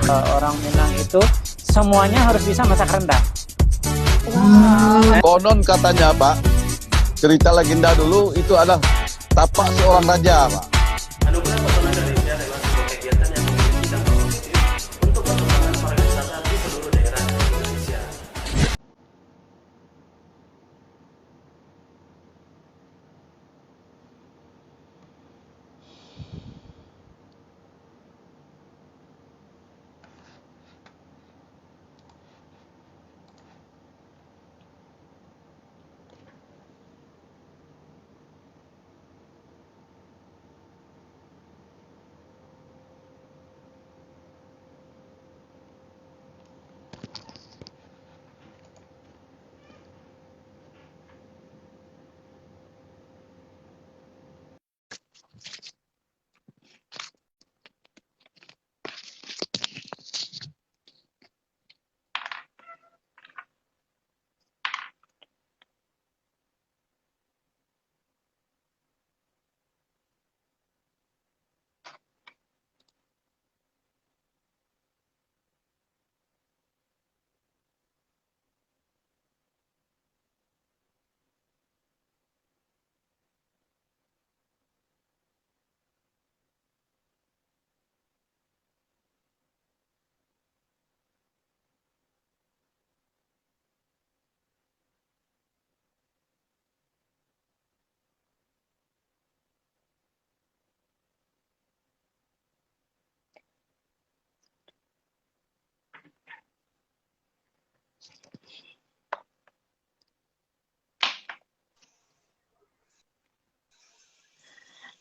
Orang Minang itu semuanya harus bisa masak rendang. Konon katanya Pak, cerita legenda dulu itu adalah tapak seorang raja Pak. Anugerah Pesona Indonesia adalah sebuah kegiatan yang memiliki dampak positif untuk perkembangan pariwisata di seluruh daerah di Indonesia.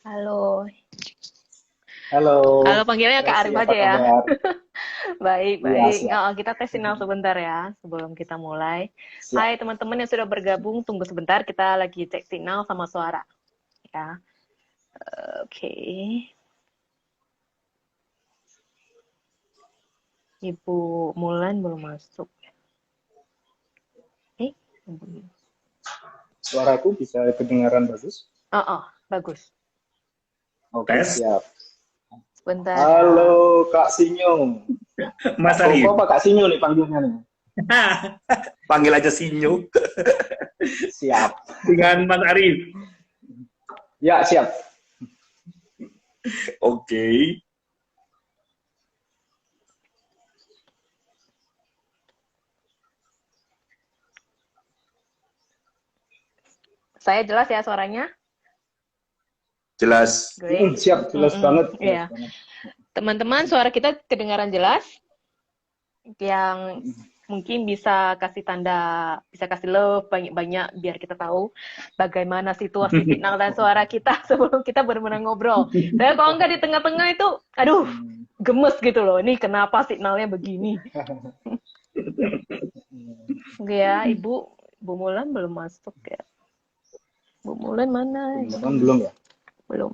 Halo. Halo. Halo, panggilnya Kak Arif aja ya. Baik, Iya, baik. siap. Kita tes sinyal sebentar ya sebelum kita mulai. Siap. Hai teman-teman yang sudah bergabung, tunggu sebentar, kita lagi cek sinyal sama suara. Ya. Oke. Ibu Mulan belum masuk. Belum. Suaraku bisa kedengaran bagus? Oh, bagus. Oke, siap. Sebentar. Halo, Kak Sinyo. Mas Arif. Kok Kak Sinyo nih panggilnya nih? Panggil aja Sinyo. Siap. Dengan Mas Arif. Ya, siap. Oke. Saya jelas ya suaranya? Jelas. Great. Siap, jelas banget. Iya. Teman-teman, suara kita kedengaran jelas? Yang mungkin bisa kasih tanda, bisa kasih love banyak-banyak biar kita tahu bagaimana situasi signal dan suara kita sebelum kita benar-benar ngobrol. Saya kalau enggak di tengah-tengah itu, aduh, gemes gitu loh. Ini kenapa signalnya begini? Oke ya, Ibu Mulan belum masuk ya. Bu Mulan mana? Belum ya? Belum.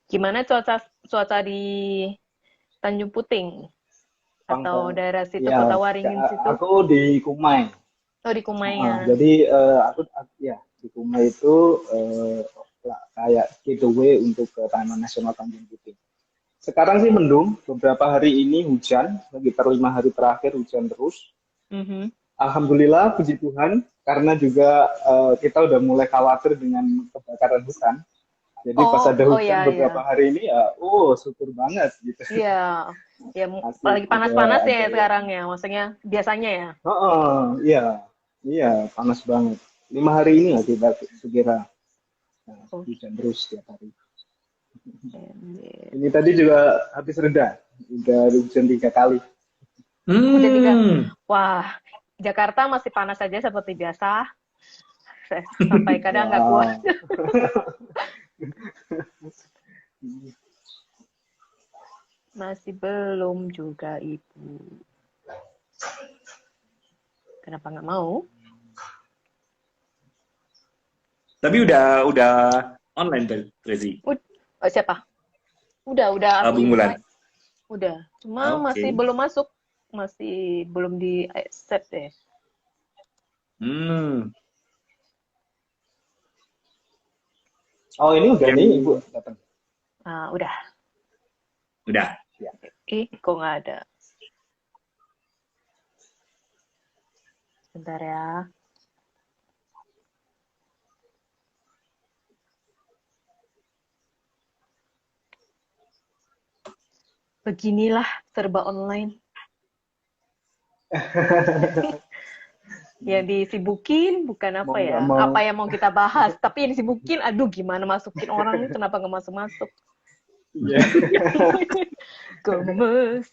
Gimana cuaca di Tanjung Puting atau daerah situ ya, Kota Waringin situ? Aku di Kumai. Oh, di Kumai ya. Jadi aku ya di Kumai itu kayak getaway untuk ke Taman Nasional Tanjung Puting. Sekarang sih mendung, beberapa hari ini hujan, sekitar 5 hari terakhir hujan terus. Alhamdulillah, puji Tuhan, karena juga kita udah mulai khawatir dengan kebakaran hutan. Jadi pas ada hujan beberapa hari ini, syukur banget gitu. Iya, ya lagi panas-panas ya sekarang ya, maksudnya biasanya ya. Iya, panas banget. 5 hari ini lah kita sekira hujan terus setiap hari. Ini tadi juga habis reda, udah hujan 3 kali. Hujan 3. Wah, Jakarta masih panas saja seperti biasa. Sampai kadang nggak kuat. Masih belum juga Ibu. Kenapa nggak mau? Tapi udah online, Rezi. Siapa? Udah. Bung Mulan. Udah. Cuma Oke. masih belum masuk. Masih belum di accept deh. Oh, ini udah Yang- nih Ibu datang. Udah. Udah. Kok nggak ada? Bentar ya. Beginilah serba online. Yang disibukin bukan apa Mau ya? nggak mau. Apa yang mau kita bahas? Tapi yang disibukin, aduh gimana masukin orang, kenapa nggak masuk-masuk? Iya. Gemes.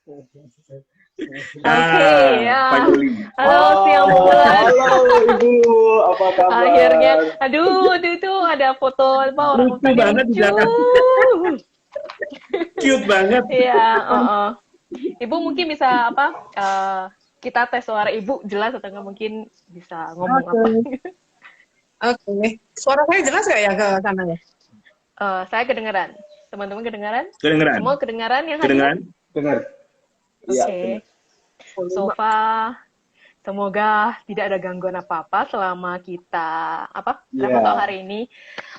Oke, Pak ya. Juli. Halo, siang bulan. Halo Ibu, apa kabar? Akhirnya, aduh, itu ada foto apa orang Lucu banget di belakang. Cute banget. Iya, Ibu mungkin bisa apa? Kita tes suara Ibu jelas atau nggak mungkin bisa ngomong apa? Oke. Suara saya jelas nggak ya ke sana ya? Saya kedengaran. Teman-teman kedengaran? Kedengeran? Semua kedengaran yang hadir? Kedengeran? Dengar. Iya, Oke. benar. So far, semoga tidak ada gangguan apa-apa selama kita Iya. foto hari ini.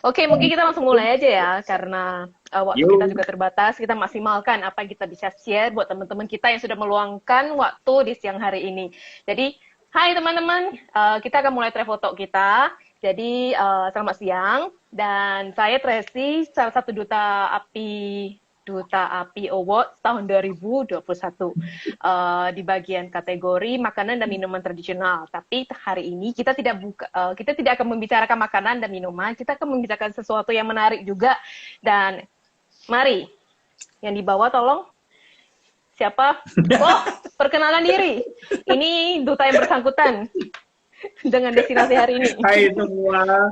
Oke, mungkin kita langsung mulai aja ya karena waktu Yuk. kita juga terbatas. Kita maksimalkan apa yang kita bisa share buat teman-teman kita yang sudah meluangkan waktu di siang hari ini. Jadi, hai teman-teman, kita akan mulai foto kita. Jadi, selamat siang dan saya Tracy, salah satu Duta Api Awards tahun 2021 di bagian kategori makanan dan minuman tradisional. Tapi hari ini kita tidak akan membicarakan makanan dan minuman, kita akan membicarakan sesuatu yang menarik juga. Dan mari yang di bawah tolong siapa? Oh, perkenalan diri. Ini duta yang bersangkutan dengan destinasi hari ini. Hai semua,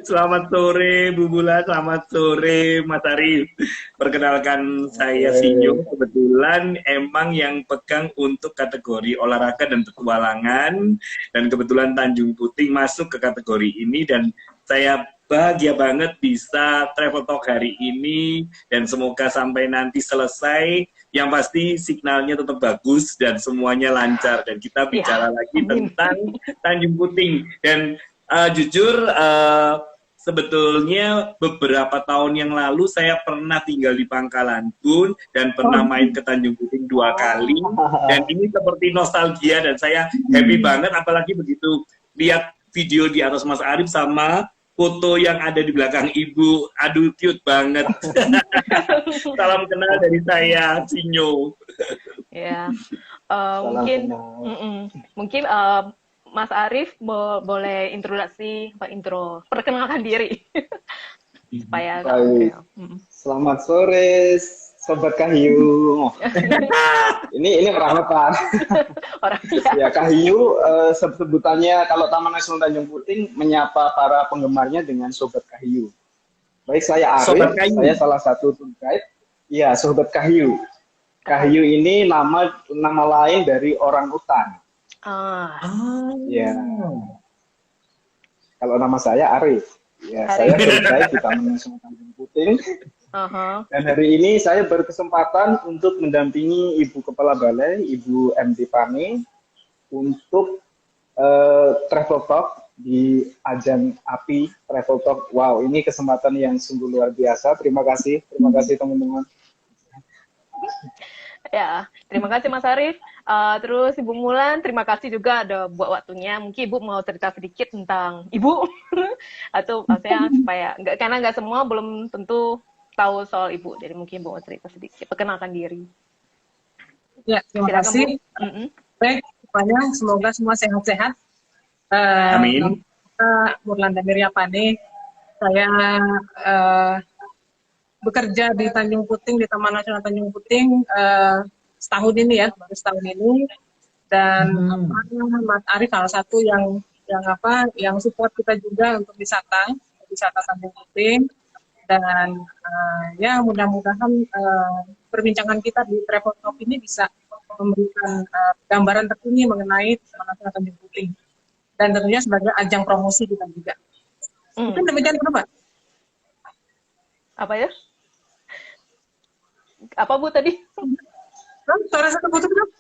selamat sore Bu Bula, selamat sore Mas Arif. Perkenalkan saya Sinyo, kebetulan emang yang pegang untuk kategori olahraga dan petualangan, dan kebetulan Tanjung Puting masuk ke kategori ini, dan saya bahagia banget bisa travel talk hari ini, dan semoga sampai nanti selesai, yang pasti signalnya tetap bagus dan semuanya lancar, dan kita bicara lagi tentang Tanjung Puting. Dan jujur sebetulnya beberapa tahun yang lalu saya pernah tinggal di Pangkalan Bun dan pernah main ke Tanjung Puting 2 kali, dan ini seperti nostalgia dan saya happy banget, apalagi begitu lihat video di atas Mas Arif sama foto yang ada di belakang Ibu. Aduh, cute banget. Salam kenal dari saya, Sinyo. Ya, Salam mungkin kenal. mungkin Mas Arif boleh perkenalkan diri supaya nggak Baik. Selamat sore Sobat Kahyu. ini perawatan. orang Ya Kahyu sebutannya kalau Taman Nasional Tanjung Puting menyapa para penggemarnya dengan Sobat Kahyu. Baik, saya Arif, Sobat Kahyu. saya salah satu tour guide. Iya, Sobat Kahyu. Kahyu ini nama lain dari orang utan. Ya. Kalau nama saya Arif. Ya, saya tour guide di Taman Nasional Tanjung Puting. Dan hari ini saya berkesempatan untuk mendampingi Ibu Kepala Balai, Ibu MD Pani, untuk travel talk di ajang API Travel Talk. Wow, ini kesempatan yang sungguh luar biasa. Terima kasih teman-teman. Ya, terima kasih Mas Arif. Terus Ibu Mulan, terima kasih juga ada buat waktunya. Mungkin Ibu mau cerita sedikit tentang Ibu atau maksudnya supaya karena nggak semua belum tentu tahu soal Ibu. Jadi mungkin Ibu mau cerita sedikit, perkenalkan diri. Ya, terima Silakan, kasih. Bu. Baik, semuanya semoga semua sehat-sehat. Amin. Murlanda Miryapane. Saya bekerja di Tanjung Puting, di Taman Nasional Tanjung Puting setahun ini ya, baru setahun ini. Dan Mas Arif salah satu yang support kita juga untuk wisata Tanjung Puting. Dan ya mudah-mudahan perbincangan kita di Travel Talk ini bisa memberikan gambaran terkini mengenai Taman Nasional Tanjung Puting. Dan tentunya sebagai ajang promosi kita juga. Mungkin demikian dulu, Mbak. Apa ya? Apa Bu tadi? Suara saya terputus dong?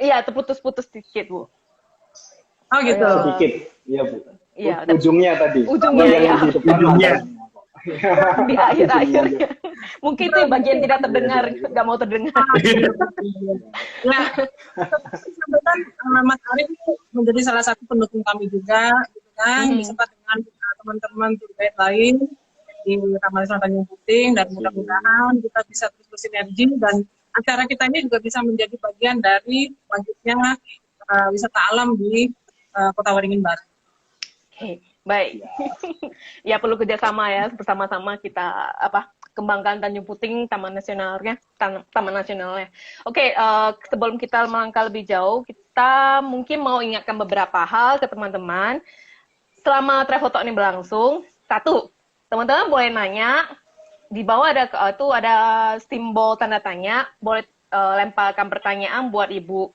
Iya, terputus-putus sedikit Bu. Oh gitu. Sedikit, iya Bu. Iya, Ujungnya tadi. Ujungnya, Yang ya. di depan Ujungnya. ada. Di akhir-akhirnya. Mungkin itu yang bagian tidak terdengar, nggak mau terdengar. Ya, sampaikan Mas Arif itu menjadi salah satu pendukung kami juga, gitu kan, beserta dengan teman-teman terkait lain di Taman Nasional Tanjung Puting, dan mudah-mudahan kita bisa terus bersinergi dan acara kita ini juga bisa menjadi bagian dari lanjutnya wisata alam di Kota Waringin Barat. Oke, baik. Ya perlu kerjasama ya, bersama-sama kita kembangkan Tanjung Puting, Taman Nasionalnya, Taman Nasionalnya. Oke, sebelum kita melangkah lebih jauh, kita mungkin mau ingatkan beberapa hal ke teman-teman. Selama travel talk ini berlangsung, satu, teman-teman boleh nanya, di bawah ada simbol tanda tanya, boleh lemparkan pertanyaan buat Ibu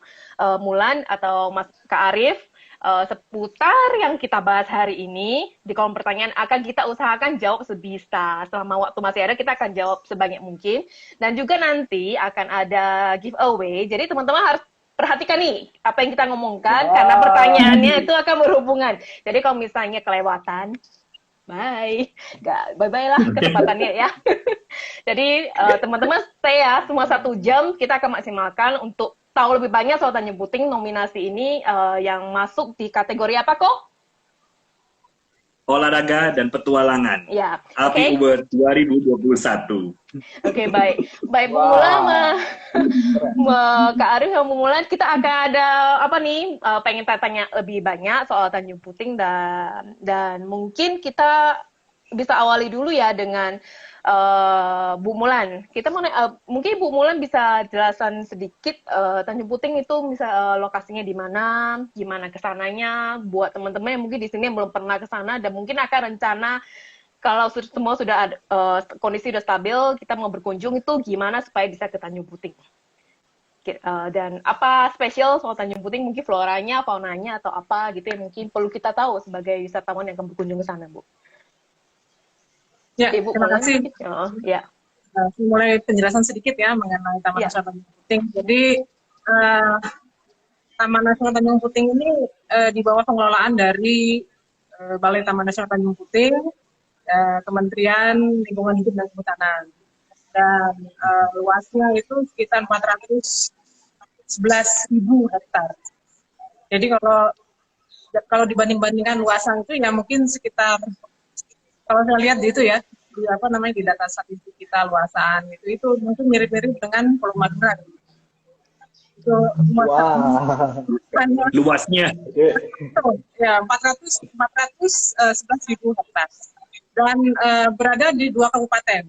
Mulan atau Mas Kak Arif, seputar yang kita bahas hari ini. Di kolom pertanyaan akan kita usahakan jawab sebisa. Selama waktu masih ada, kita akan jawab sebanyak mungkin. Dan juga nanti akan ada giveaway. Jadi teman-teman harus perhatikan nih apa yang kita ngomongkan, karena pertanyaannya itu akan berhubungan. Jadi kalau misalnya kelewatan, bye-bye lah kesempatannya ya. Jadi teman-teman stay ya, semua 1 jam kita akan maksimalkan untuk tahu lebih banyak soal Tanjung Puting. Nominasi ini yang masuk di kategori apa kok? Olahraga dan petualangan. Ya. Api Award 2021. Oke, baik. Baik, Bu Mulan, Kak Arif sama Bu Mulan, kita akan ada pengen tanya lebih banyak soal Tanjung Puting, dan mungkin kita bisa awali dulu ya dengan Bu Mulan. Kita mungkin Bu Mulan bisa jelasan sedikit Tanjung Puting itu lokasinya di mana, gimana kesananya buat teman-teman yang mungkin di sini yang belum pernah ke sana dan mungkin akan rencana kalau semua sudah ada, kondisi sudah stabil, kita mau berkunjung itu gimana supaya bisa ke Tanjung Puting. Dan apa spesial soal Tanjung Puting, mungkin floranya, faunanya atau apa gitu yang mungkin perlu kita tahu sebagai wisatawan yang akan berkunjung ke sana, Bu. Ya, Ibu terima kasih. Ya. Mulai penjelasan sedikit ya mengenai Taman Nasional Tanjung Puting. Jadi Taman Nasional Tanjung Puting ini di bawah pengelolaan dari Balai Taman Nasional Tanjung Puting, Kementerian Lingkungan Hidup dan Kehutanan, dan luasnya itu sekitar 411.000 hektar. Jadi kalau dibanding-bandingkan luasan itu ya mungkin sekitar, kalau saya lihat itu ya, di data statistik kita luasan itu mungkin mirip-mirip dengan Pulau Madura. Itu luasnya. Ya, 411.000 hektar. Dan berada di 2 kabupaten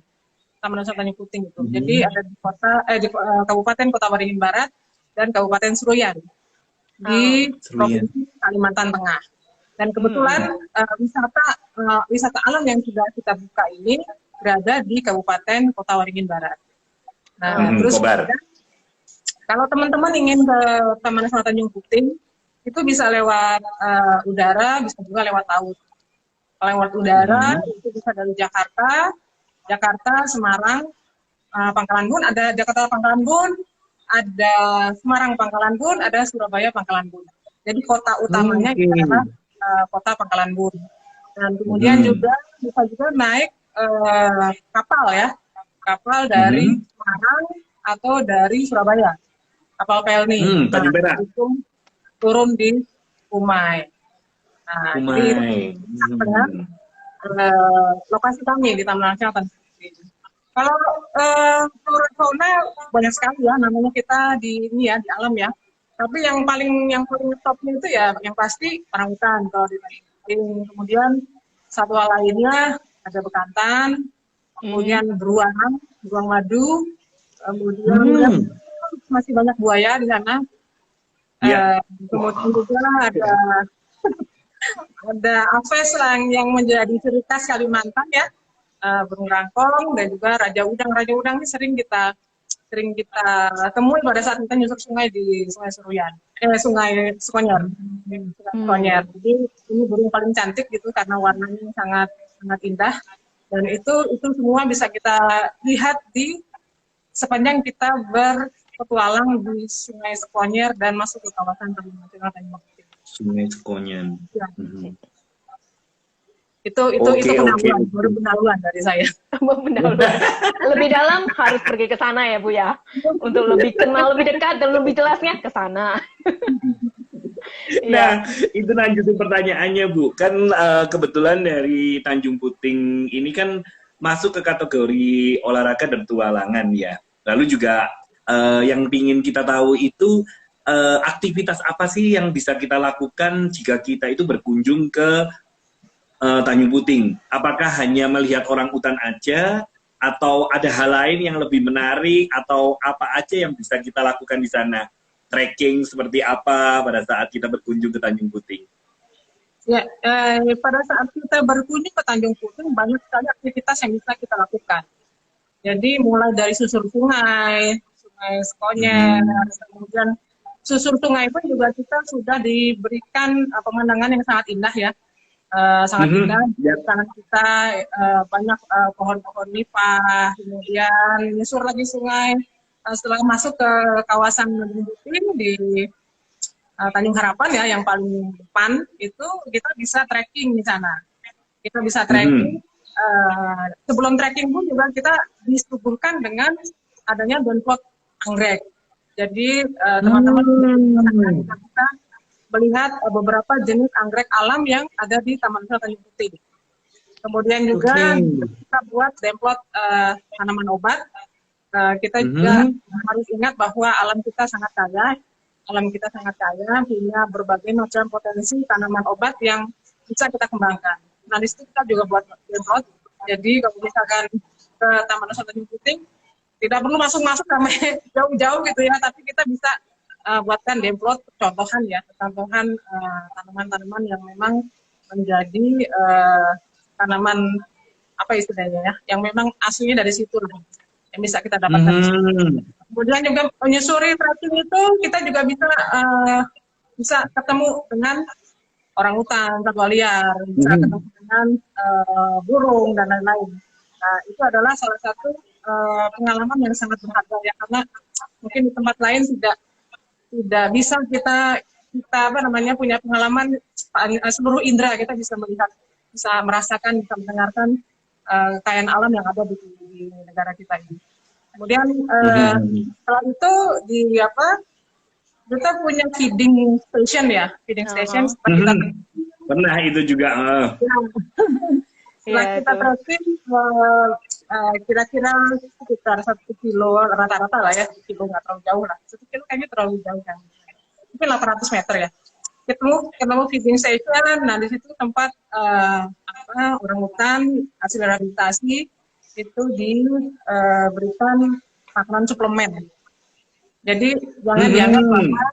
Taman Nasional Tanjung Puting itu. Jadi ada di Kabupaten Kota Waringin Barat dan Kabupaten Seruyan di Provinsi Kalimantan Tengah. Dan kebetulan wisata alam yang sudah kita buka ini berada di Kabupaten Kota Waringin Barat. Nah, terus kalau teman-teman ingin ke Taman Nasional Tanjung Puting, itu bisa lewat udara, bisa juga lewat laut. Kalau lewat udara itu bisa dari Jakarta, Semarang, Pangkalan Bun, ada Jakarta Pangkalan Bun, ada Semarang Pangkalan Bun, ada Surabaya Pangkalan Bun. Jadi kota utamanya adalah Kota Pangkalan Bun. Dan kemudian bisa juga naik kapal ya, kapal dari Semarang atau dari Surabaya, kapal Pelni. Itu turun di Umay. Nah, ini dengan lokasi kami di Taman Nasional Tanjung Puting. Kalau fauna banyak sekali ya, namanya kita di alam ya. Tapi yang paling topnya itu ya yang pasti orangutan kalau di Tanjung Puting. Kemudian satwa lainnya ada bekantan, kemudian beruang madu, kemudian masih banyak buaya di sana. Kemudian juga ada aves yang menjadi ciri khas Kalimantan ya, burung rangkong dan juga raja udang. Raja udang ini sering kita temui pada saat kita nyusur sungai di Sungai Seruyan, Sungai Sukonyer. Jadi ini burung paling cantik gitu karena warnanya sangat sangat indah, dan itu semua bisa kita lihat di sepanjang kita berpetualang di Sungai Sekonyer dan masuk ke kawasan Taman Nasional Tanjung Puting. Sungai Sekonyen. Ya. Mhm. Itu pendahuluan, baru pendahuluan dari saya. Lebih dalam harus pergi ke sana ya Bu ya, untuk lebih kenal, lebih dekat dan lebih jelasnya ke sana. Nah, itu lanjutin pertanyaannya Bu. Kan kebetulan dari Tanjung Puting ini kan masuk ke kategori olahraga dan petualangan ya. Lalu juga yang ingin kita tahu itu aktivitas apa sih yang bisa kita lakukan jika kita itu berkunjung ke Tanjung Puting? Apakah hanya melihat orang utan aja, atau ada hal lain yang lebih menarik, atau apa aja yang bisa kita lakukan di sana? Trekking seperti apa pada saat kita berkunjung ke Tanjung Puting? Ya, pada saat kita berkunjung ke Tanjung Puting banyak sekali aktivitas yang bisa kita lakukan. Jadi mulai dari susur sungai Sekonyer, kemudian susur sungai pun juga kita sudah diberikan pemandangan yang sangat indah ya. Sangat indah, di kanan kita banyak pohon-pohon nipah, kemudian menyusur lagi sungai. Setelah masuk ke kawasan Tanjung Puting di Tanjung Harapan ya, yang paling depan itu kita bisa trekking di sana. Kita bisa trekking. Sebelum trekking pun juga kita disuguhkan dengan adanya download anggrek. Jadi teman-teman bisa melihat beberapa jenis anggrek alam yang ada di Taman Nasional Tanjung Puting. Kemudian juga kita buat demplot tanaman obat. Kita juga harus ingat bahwa alam kita sangat kaya. Alam kita sangat kaya, punya berbagai macam potensi tanaman obat yang bisa kita kembangkan. Nah, di situ kita juga buat demplot. Jadi kalau misalkan ke Taman Nasional Tanjung Puting, tidak perlu masuk-masuk sampai jauh-jauh gitu ya, tapi kita bisa buatkan demplot contohan tanaman-tanaman yang memang menjadi tanaman apa istilahnya ya, yang memang aslinya dari situ lah, yang bisa kita dapatkan. Kemudian juga menyusuri trekking itu kita juga bisa ketemu dengan orang hutan, satwa liar, bisa ketemu dengan burung dan lain-lain. Nah, itu adalah salah satu pengalaman yang sangat berharga ya, karena mungkin di tempat lain tidak bisa kita punya pengalaman seluruh indera, kita bisa melihat, bisa merasakan, bisa mendengarkan kekayaan alam yang ada di negara kita ini. Kemudian setelah itu kita punya feeding station ya, station seperti tadi. Pernah itu juga. Setelah kita trekking kira-kira sekitar 1 kilo rata-rata lah ya, 1 kilo nggak terlalu jauh lah, 1 kilo kayaknya terlalu jauh kan, mungkin 800 meter ya. Ketemu feeding station. Nah, di situ tempat orang hutan hasil rehabilitasi itu diberikan makanan suplemen. Jadi jangan dianggap bahwa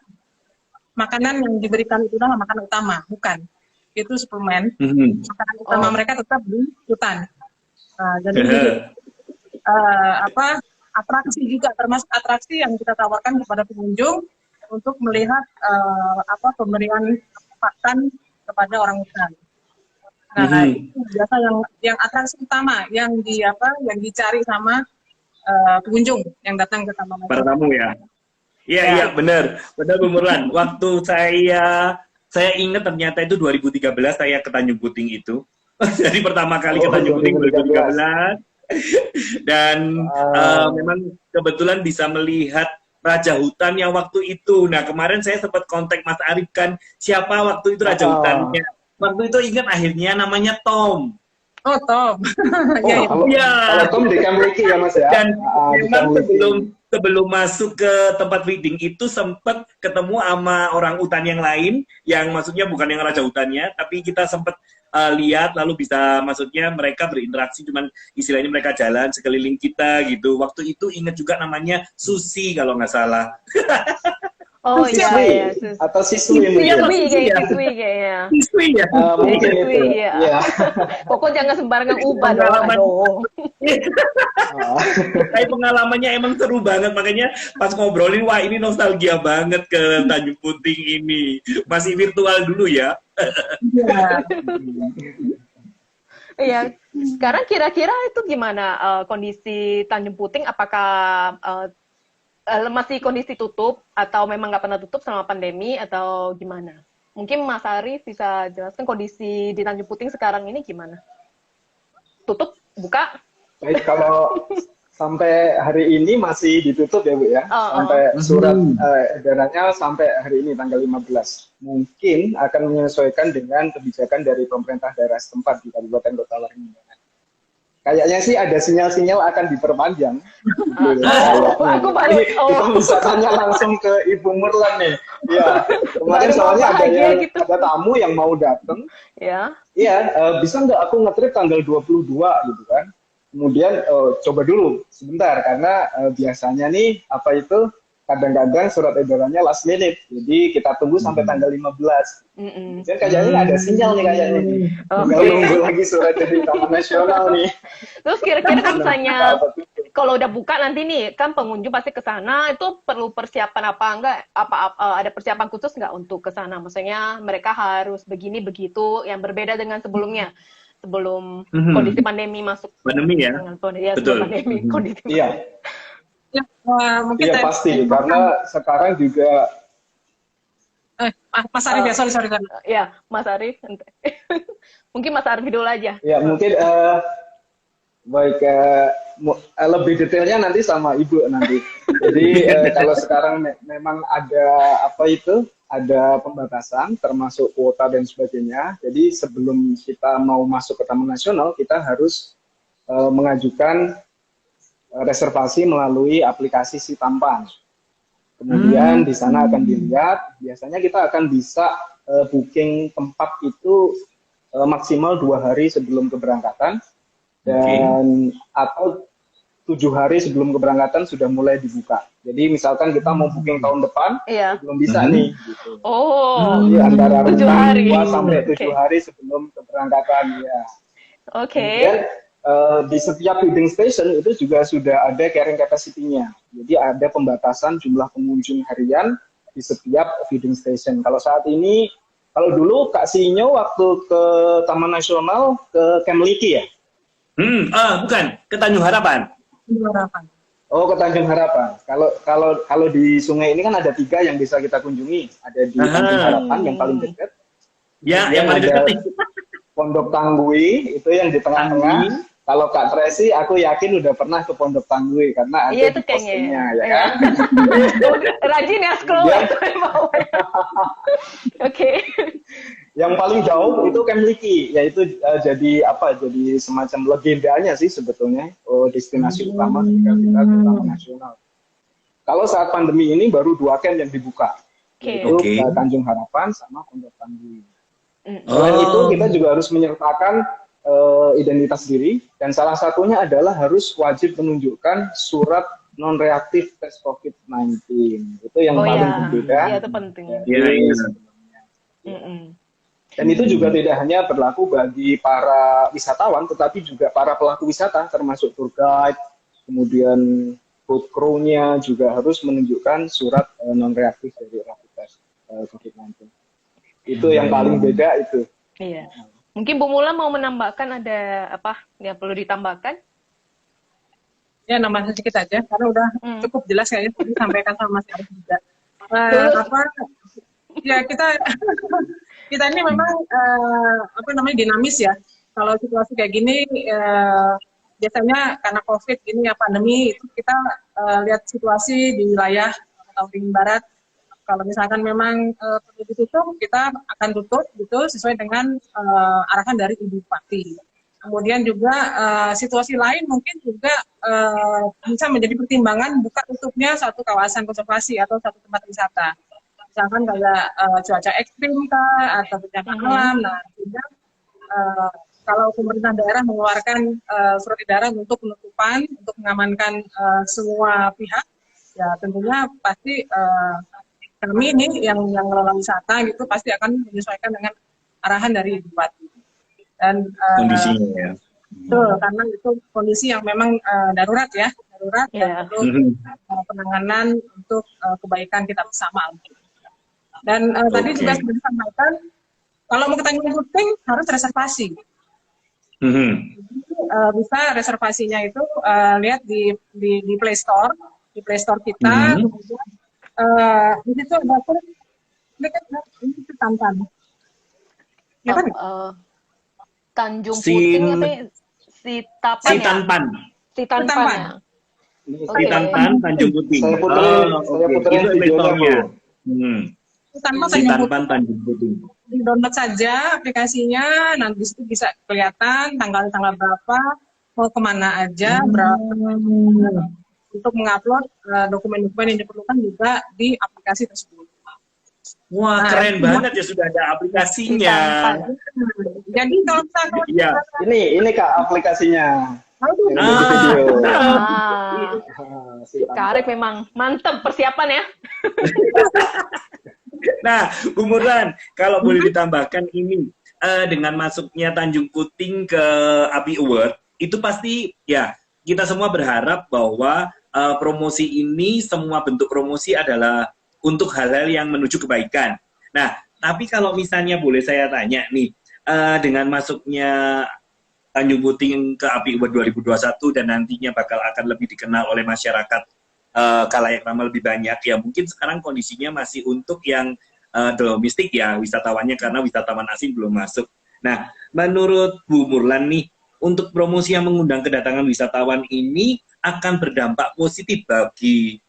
makanan yang diberikan itu adalah makanan utama, bukan. Itu suplemen. Makanan utama mereka tetap di hutan. Jadi atraksi juga, termasuk atraksi yang kita tawarkan kepada pengunjung untuk melihat pemberian pakan kepada orang hutan. Nah, itu biasa yang atraksi utama yang dicari sama pengunjung yang datang ke Taman Nasional. Para tamu ya. Iya, benar Bu Murlan. Waktu saya ingat ternyata itu 2013 saya ke Tanjung Puting itu. Jadi pertama kali ke Tanjung Puting 2013. Dan memang kebetulan bisa melihat raja hutan yang waktu itu. Nah, kemarin saya sempat kontak Mas Arif kan, siapa waktu itu raja hutannya. Waktu itu ingat akhirnya namanya Tom. Oh, Tom. Kalau Tom di Kamliki ya Mas ya. Dan memang sebelum masuk ke tempat feeding itu sempat ketemu sama orang hutan yang lain, yang maksudnya bukan yang raja hutannya, tapi kita sempat lihat, lalu bisa maksudnya mereka berinteraksi, cuman istilahnya mereka jalan sekeliling kita gitu. Waktu itu ingat juga namanya Susi kalau nggak salah. Oh iya, atau siswi mungkin. Siswi kayaknya. Siswi ya. Mungkin itu. Iya. Pokoknya jangan sembarangan ubah dong. Tapi pengalamannya emang seru banget, makanya pas ngobrolin, wah ini nostalgia banget ke Tanjung Puting ini. Masih virtual dulu ya. Iya. Sekarang kira-kira itu gimana kondisi Tanjung Puting? Apakah masih kondisi tutup atau memang nggak pernah tutup selama pandemi atau gimana? Mungkin Mas Arif bisa jelaskan kondisi di Tanjung Puting sekarang ini gimana? Tutup? Buka? Baik, kalau sampai hari ini masih ditutup ya Bu ya. Sampai surat edarannya sampai hari ini tanggal 15. Mungkin akan menyesuaikan dengan kebijakan dari pemerintah daerah setempat di Kabupaten Kota Waringin. Kayaknya sih ada sinyal-sinyal akan diperpanjang. Aku baru. Kita bisa tanya langsung ke Ibu Murlan nih. Ya, kemarin soalnya ada tamu yang mau datang. Ya. Iya, bisa nggak aku nge-trip tanggal 22 gitu kan? Kemudian coba dulu sebentar karena biasanya nih apa itu kadang-kadang surat edarannya last minute, jadi kita tunggu sampai tanggal 15. Jadi kayaknya ada sinyal nih kayaknya nih. Tinggal nunggu lagi surat dari Taman Nasional nih. Terus kira-kira kan misalnya kalau udah buka nanti nih kan pengunjung pasti ke sana, itu perlu persiapan apa enggak? Ada persiapan khusus nggak untuk ke sana? Maksudnya mereka harus begini begitu yang berbeda dengan sebelumnya. Sebelum kondisi pandemi masuk. Pandemi ya? Betul. Pandemi, kondisi Iya. Ya, mungkin Iya pasti, karena sekarang juga Mas Arif ya, sorry. Ya, Mas Arif. Mungkin Mas Arif dulu aja. ya mungkin baik lebih detailnya nanti sama Ibu nanti. Jadi kalau sekarang memang ada apa itu, ada pembatasan termasuk kuota dan sebagainya. Jadi sebelum kita mau masuk ke Taman Nasional, kita harus mengajukan reservasi melalui aplikasi Si Tampan. Kemudian di sana akan dilihat, biasanya kita akan bisa booking tempat itu maksimal 2 hari sebelum keberangkatan, dan atau 7 hari sebelum keberangkatan sudah mulai dibuka. Jadi misalkan kita mau booking tahun depan, belum bisa nih. Gitu. Jadi antara 7 hari. 2 sampai 7 hari sebelum keberangkatan ya. Kemudian di setiap feeding station itu juga sudah ada carrying capacity-nya. Jadi ada pembatasan jumlah pengunjung harian di setiap feeding station. Kalau saat ini, kalau dulu Kak Sinyo waktu ke Taman Nasional ke Kemliki ya? Bukan, ke Tanjung Harapan. Oh, ke Tanjung Harapan. Kalau di sungai ini kan ada 3 yang bisa kita kunjungi. Ada di Tanjung Harapan yang paling dekat. Ya, yang paling dekat. Pondok Tanggui itu yang di tengah-tengah. Kalau Kak Tracy, aku yakin udah pernah ke Pondok Tanggui karena ada di postingnya, ya kan? Rajin ya scroll itu mau. Yang paling jauh itu Kemliki, yaitu jadi semacam legendanya sih sebetulnya, destinasi utama ketika kita ke Taman Nasional. Kalau saat pandemi ini baru 2 camp yang dibuka, yaitu Tanjung Harapan sama Pondok Tanggui. Selain itu kita juga harus menyertakan identitas diri, dan salah satunya adalah harus wajib menunjukkan surat non-reaktif tes COVID-19. Itu yang paling berbeda. Iya, itu penting. Dan itu juga tidak hanya berlaku bagi para wisatawan, tetapi juga para pelaku wisata, termasuk tour guide, kemudian boat crew-nya juga harus menunjukkan surat non-reaktif dari rapid test COVID-19. Itu yang paling beda itu. Iya. Mungkin Bu Mula mau menambahkan ada apa yang perlu ditambahkan? Ya, nama sedikit aja, karena udah cukup jelas kayaknya disampaikan sama Mas Arif juga. Ya kita ini memang dinamis ya. Kalau situasi kayak gini, biasanya karena COVID ini ya pandemi, itu kita lihat situasi di wilayah Waringin Barat. Kalau misalkan memang perlu ditutup, kita akan tutup gitu sesuai dengan arahan dari Ibu Bupati. Kemudian juga situasi lain mungkin juga bisa menjadi pertimbangan buka tutupnya satu kawasan konservasi atau satu tempat wisata. Misalkan kayak cuaca ekstrim kah atau bencana alam. Nah, sehingga kalau pemerintah daerah mengeluarkan surat edaran untuk penutupan, untuk mengamankan semua pihak, ya tentunya pasti kami ini yang mengelola wisata gitu pasti akan menyesuaikan dengan arahan dari Ibu Bupati. Dan kondisinya ya. Betul, karena itu kondisi yang memang darurat ya, dan perlu penanganan untuk kebaikan kita bersama. Dan tadi juga sudah disampaikan, kalau mau ke Tanjung Puting harus reservasi. Bisa reservasinya itu lihat di Play Store, kita. Kemudian di situ ada klik ini itu Tantan. Ya kan? Tanjung Puting apa ya? Sitanpan ya? Sitanpan, Tanjung Puting. Saya puterin Itu videonya, Bu. Sitanpan, Tanjung Puting. Di-download saja aplikasinya, nanti di situ bisa kelihatan tanggal berapa, mau kemana aja, berapa. Untuk mengupload dokumen-dokumen yang diperlukan juga di aplikasi tersebut. Wah, keren banget ya, sudah ada aplikasinya. Jadi kalau misalnya Iya. Ini Kak aplikasinya. Kak Arif memang mantap persiapan ya. Nah, Bu Murlan, kalau boleh ditambahkan ini, dengan masuknya Tanjung Puting ke API Award, itu pasti ya kita semua berharap bahwa promosi ini, semua bentuk promosi adalah untuk hal-hal yang menuju kebaikan. Nah, tapi kalau misalnya boleh saya tanya nih, dengan masuknya Tanjung Puting ke API Award 2021 dan nantinya akan lebih dikenal oleh masyarakat khalayak ramah lebih banyak, ya mungkin sekarang kondisinya masih untuk yang domestik ya, wisatawannya, karena wisatawan asing belum masuk. Nah, menurut Bu Murlan nih, untuk promosi yang mengundang kedatangan wisatawan ini akan berdampak positif bagi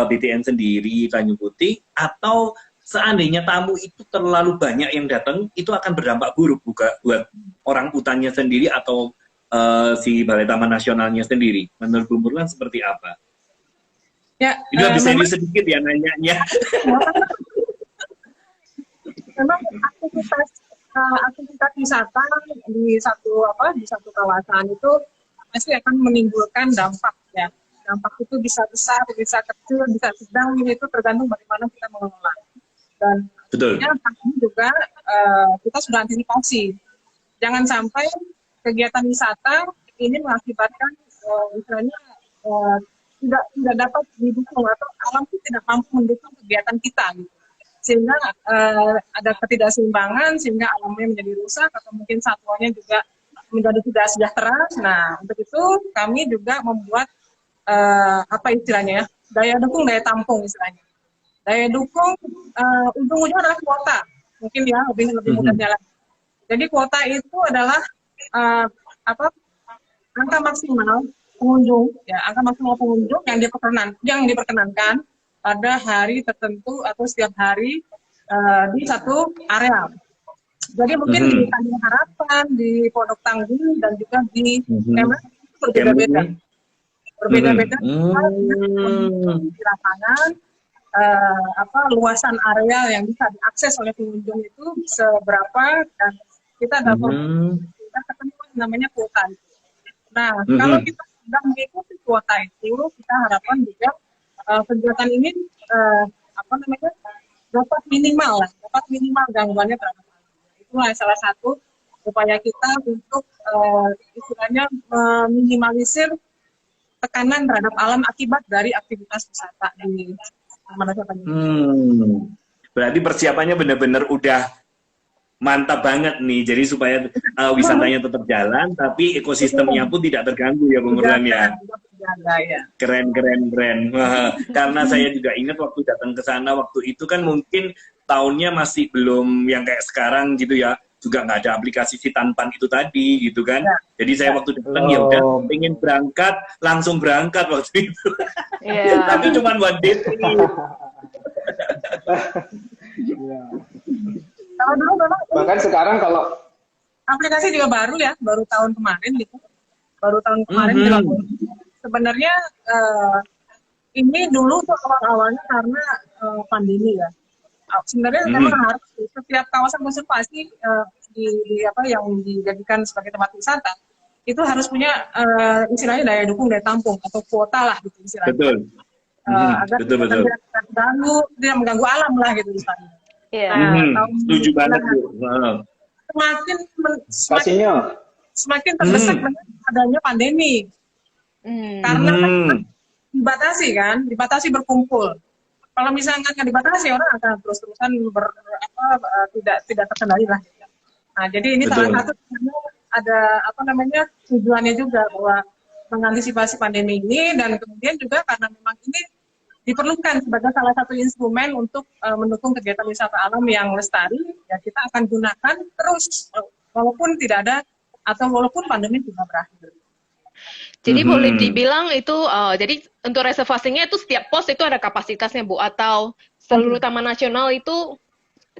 BTN sendiri, Tanjung Puting, atau seandainya tamu itu terlalu banyak yang datang, itu akan berdampak buruk buat orang utannya sendiri atau si Balai Taman Nasionalnya sendiri. Menurut Bu Murlan seperti apa? ya, Ini bisa ini sedikit ya nanyanya. memang aktivitas wisata di satu kawasan itu pasti akan menimbulkan dampak ya. Dampak itu bisa besar, bisa kecil, bisa sedang, itu tergantung bagaimana kita mengelola. Dan kami juga kita sudah antisipasi. Jangan sampai kegiatan wisata ini mengakibatkan misalnya tidak dapat didukung atau alam itu tidak mampu mendukung kegiatan kita gitu. Sehingga ada ketidakseimbangan, sehingga alamnya menjadi rusak atau mungkin satwanya juga menjadi tidak sejahtera. Nah, untuk itu kami juga membuat istilahnya ya, daya dukung, daya tampung istilahnya. Daya dukung ujung-ujungnya adalah kuota, mungkin ya lebih mudahnya lagi. Jadi kuota itu adalah angka maksimal pengunjung, ya angka maksimal pengunjung yang diperkenankan pada hari tertentu atau setiap hari di satu area. Jadi mungkin di Tanjung Harapan, di Pondok Tanggung, dan juga di Kemen berbeda-beda. Berbeda-beda di lapangan, luasan areal yang bisa diakses oleh pengunjung itu seberapa, dan kita dapat kita ketemu namanya kuota. Nah, kalau kita sudah mengikuti kuota itu, kita harapkan juga kegiatan ini dapat minimal gangguannya terhadap alam. Itulah salah satu upaya kita untuk istilahnya meminimalisir tekanan terhadap alam akibat dari aktivitas wisata di Taman Nasional Tanjung Puting. Berarti persiapannya benar-benar udah mantap banget nih, jadi supaya wisatanya tetap jalan, tapi ekosistemnya pun tidak terganggu ya, Bu Murlan ya. Keren. Karena saya juga ingat waktu datang ke sana, waktu itu kan mungkin tahunnya masih belum yang kayak sekarang gitu ya, juga nggak ada aplikasi Sitanpan itu tadi gitu kan. Jadi saya waktu datang ya udah pengen berangkat, langsung berangkat waktu itu. Tapi cuma one day. Kalau dulu memang bahkan sekarang kalau aplikasi juga baru ya, baru tahun kemarin gitu. Sebenarnya ini dulu tuh awal-awalnya karena pandemi ya. Sebenarnya memang harus setiap kawasan konservasi yang dijadikan sebagai tempat wisata itu harus punya istilahnya daya dukung, daya tampung atau kuota lah gitu istilahnya. Betul. Agar tidak mengganggu alam lah gitu misalnya. Setuju banget Bu. Semakin terdesak dengan adanya pandemi. Karena dibatasi berkumpul. Kalau misalnya nggak dibatasi, orang akan terus-terusan tidak terkendali lah. Nah, jadi ini salah satu apa namanya tujuannya juga bahwa mengantisipasi pandemi ini, dan kemudian juga karena memang ini diperlukan sebagai salah satu instrumen untuk mendukung kegiatan wisata alam yang lestari, ya kita akan gunakan terus walaupun tidak ada atau walaupun pandemi sudah berakhir. Jadi boleh dibilang itu, jadi untuk reservasinya itu setiap pos itu ada kapasitasnya Bu, atau seluruh Taman Nasional itu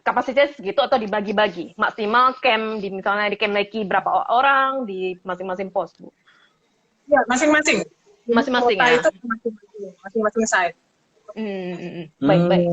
kapasitasnya segitu atau dibagi-bagi? Maksimal camp, misalnya di camp Leki berapa orang di masing-masing pos Bu? Ya, masing-masing. Masing-masing Kota ya? itu masing-masing site. Baik-baik.